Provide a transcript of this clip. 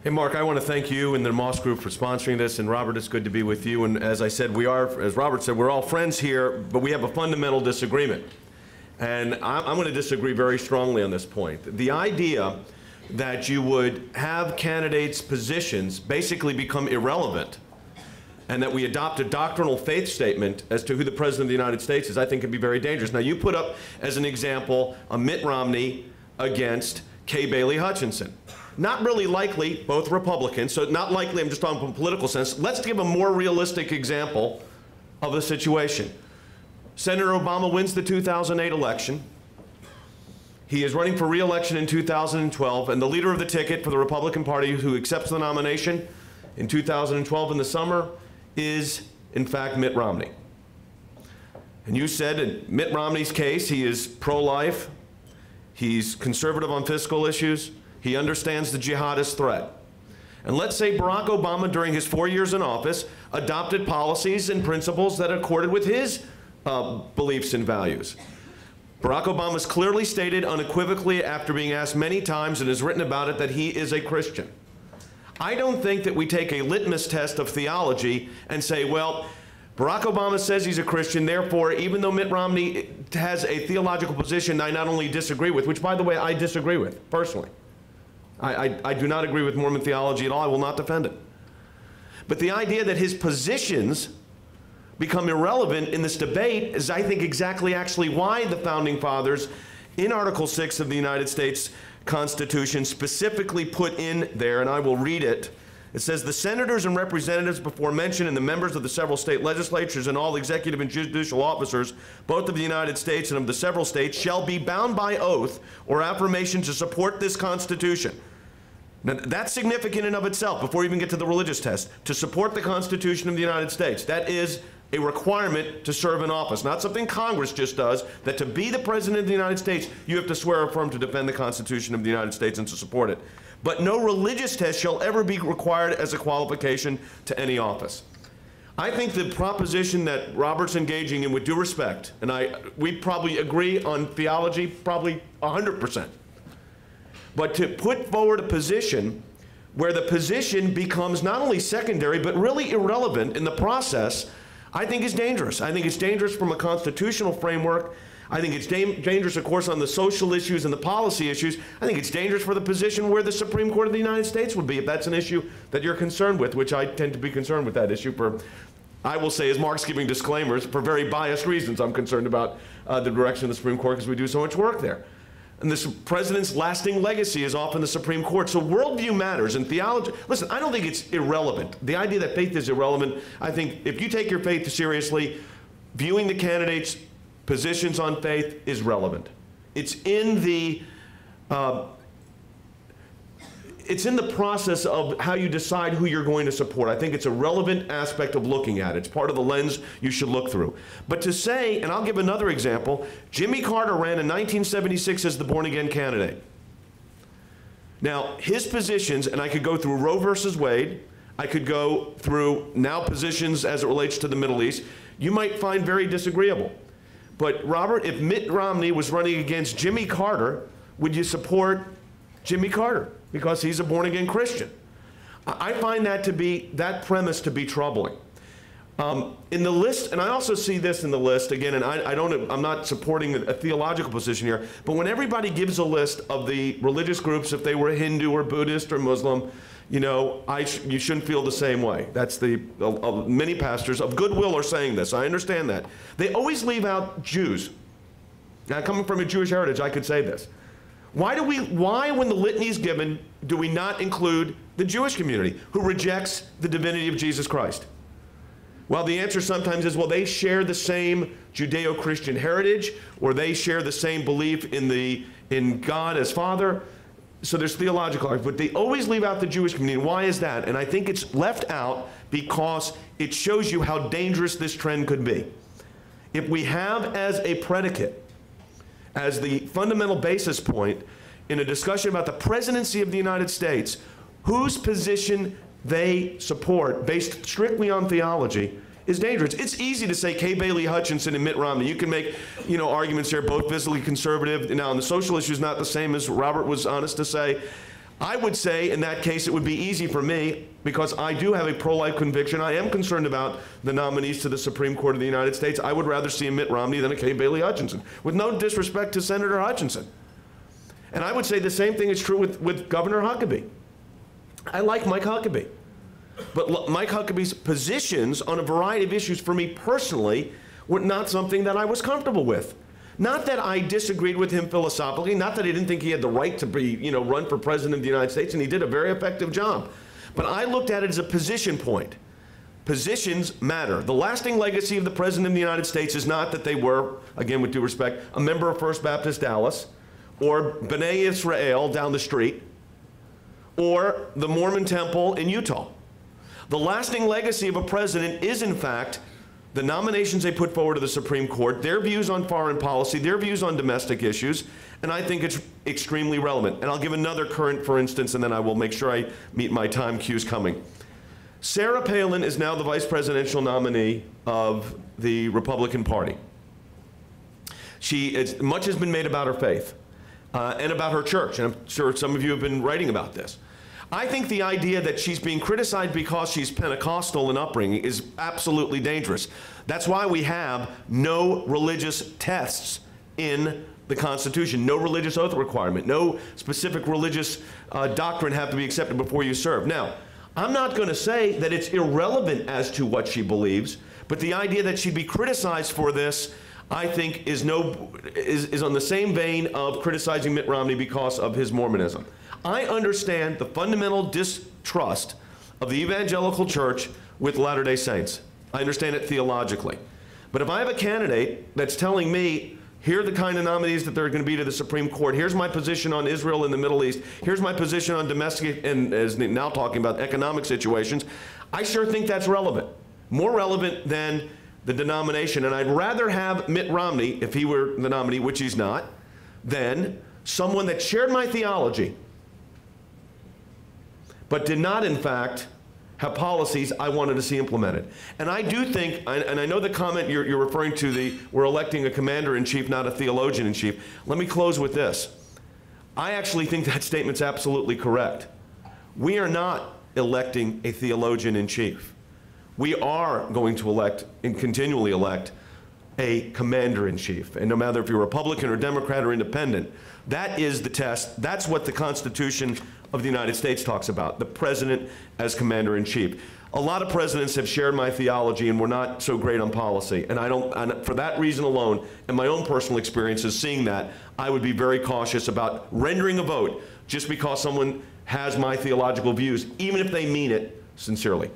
Hey, Mark, I want to thank you and the DeMoss Group for sponsoring this, and Robert, it's good to be with you. And as I said, we are, as Robert said, we're all friends here, but we have a fundamental disagreement. And I'm going to disagree very strongly on this point. The idea that you would have candidates' positions basically become irrelevant and that we adopt a doctrinal faith statement as to who the President of the United States is, I think can be very dangerous. Now, you put up as an example a Mitt Romney against Kay Bailey Hutchinson. Not really likely, both Republicans, so not likely, I'm just talking from a political sense. Let's give a more realistic example of the situation. Senator Obama wins the 2008 election. He is running for re-election in 2012, and the leader of the ticket for the Republican Party who accepts the nomination in 2012 in the summer is, in fact, Mitt Romney. And you said in Mitt Romney's case, he is pro-life, he's conservative on fiscal issues, he understands the jihadist threat. And let's say Barack Obama, during his 4 years in office, adopted policies and principles that accorded with his beliefs and values. Barack Obama has clearly stated unequivocally, after being asked many times and has written about it, that he is a Christian. I don't think that we take a litmus test of theology and say, well, Barack Obama says he's a Christian, therefore, even though Mitt Romney has a theological position I not only disagree with, which, by the way, I disagree with, personally. I do not agree with Mormon theology at all. I will not defend it. But the idea that his positions become irrelevant in this debate is, I think, exactly actually why the Founding Fathers, in Article 6 of the United States Constitution, specifically put in there, and I will read it. It says, the senators and representatives before mentioned and the members of the several state legislatures and all executive and judicial officers, both of the United States and of the several states, shall be bound by oath or affirmation to support this Constitution. Now, that's significant in of itself, before you even get to the religious test, to support the Constitution of the United States. That is a requirement to serve in office, not something Congress just does, that to be the President of the United States, you have to swear or affirm to defend the Constitution of the United States and to support it. But no religious test shall ever be required as a qualification to any office. I think the proposition that Robert's engaging in, with due respect, and we probably agree on theology, probably 100%. But to put forward a position where the position becomes not only secondary, but really irrelevant in the process, I think is dangerous. I think it's dangerous from a constitutional framework. I think it's dangerous, of course, on the social issues and the policy issues. I think it's dangerous for the position where the Supreme Court of the United States would be, if that's an issue that you're concerned with, which I tend to be concerned with that issue for, I will say, as Mark's giving disclaimers, for very biased reasons. I'm concerned about the direction of the Supreme Court because we do so much work there. And the president's lasting legacy is often the Supreme Court. So worldview matters, and theology, listen, I don't think it's irrelevant. The idea that faith is irrelevant, I think if you take your faith seriously, viewing the candidates' positions on faith is relevant. It's in the process of how you decide who you're going to support. I think it's a relevant aspect of looking at it. It's part of the lens you should look through. But to say, and I'll give another example, Jimmy Carter ran in 1976 as the born-again candidate. Now, his positions, and I could go through Roe versus Wade, I could go through now positions as it relates to the Middle East, you might find very disagreeable. But Robert, if Mitt Romney was running against Jimmy Carter, would you support Jimmy Carter? Because he's a born-again Christian. I find that premise to be troubling. In the list, and I also see this in the list, again, and I'm not supporting a theological position here, but when everybody gives a list of the religious groups, if they were Hindu or Buddhist or Muslim, you know, you shouldn't feel the same way. That's many pastors of goodwill are saying this. I understand that. They always leave out Jews. Now, coming from a Jewish heritage, I could say this. Why, when the litany is given, do we not include the Jewish community who rejects the divinity of Jesus Christ? Well, the answer sometimes is, well, they share the same Judeo-Christian heritage, or they share the same belief in God as Father. So there's theological argument, but they always leave out the Jewish community. Why is that? And I think it's left out because it shows you how dangerous this trend could be. If we have as a predicate, as the fundamental basis point in a discussion about the presidency of the United States, whose position they support based strictly on theology is dangerous. It's easy to say Kay Bailey Hutchinson and Mitt Romney. You can make, arguments here, both visibly conservative. Now, on the social issues, not the same as Robert was honest to say. I would say in that case it would be easy for me because I do have a pro-life conviction. I am concerned about the nominees to the Supreme Court of the United States. I would rather see a Mitt Romney than a Kay Bailey Hutchinson, with no disrespect to Senator Hutchinson. And I would say the same thing is true with Governor Huckabee. I like Mike Huckabee. But Mike Huckabee's positions on a variety of issues for me personally were not something that I was comfortable with. Not that I disagreed with him philosophically, not that I didn't think he had the right to be, run for president of the United States, and he did a very effective job. But I looked at it as a position point. Positions matter. The lasting legacy of the president of the United States is not that they were, again with due respect, a member of First Baptist Dallas, or B'nai Israel down the street, or the Mormon Temple in Utah. The lasting legacy of a president is, in fact, the nominations they put forward to the Supreme Court, their views on foreign policy, their views on domestic issues, and I think it's extremely relevant. And I'll give another current, for instance, and then I will make sure I meet my time cues coming. Sarah Palin is now the vice presidential nominee of the Republican Party. Much has been made about her faith and about her church, and I'm sure some of you have been writing about this. I think the idea that she's being criticized because she's Pentecostal in upbringing is absolutely dangerous. That's why we have no religious tests in the Constitution, no religious oath requirement, no specific religious doctrine have to be accepted before you serve. Now, I'm not going to say that it's irrelevant as to what she believes, but the idea that she'd be criticized for this, I think, is on the same vein of criticizing Mitt Romney because of his Mormonism. I understand the fundamental distrust of the evangelical church with Latter-day Saints. I understand it theologically. But if I have a candidate that's telling me, here are the kind of nominees that they're going to be to the Supreme Court, here's my position on Israel and the Middle East, here's my position on domestic, and as now talking about economic situations, I sure think that's relevant. More relevant than the denomination. And I'd rather have Mitt Romney, if he were the nominee, which he's not, than someone that shared my theology, but did not, in fact, have policies I wanted to see implemented. And I do think, and I know the comment you're referring to, we're electing a commander-in-chief, not a theologian-in-chief. Let me close with this. I actually think that statement's absolutely correct. We are not electing a theologian-in-chief. We are going to elect and continually elect a commander-in-chief. And no matter if you're Republican or Democrat or independent, that is the test. That's what the Constitution of the United States talks about, the president as commander-in-chief. A lot of presidents have shared my theology and were not so great on policy. And for that reason alone, and my own personal experiences seeing that, I would be very cautious about rendering a vote just because someone has my theological views, even if they mean it sincerely.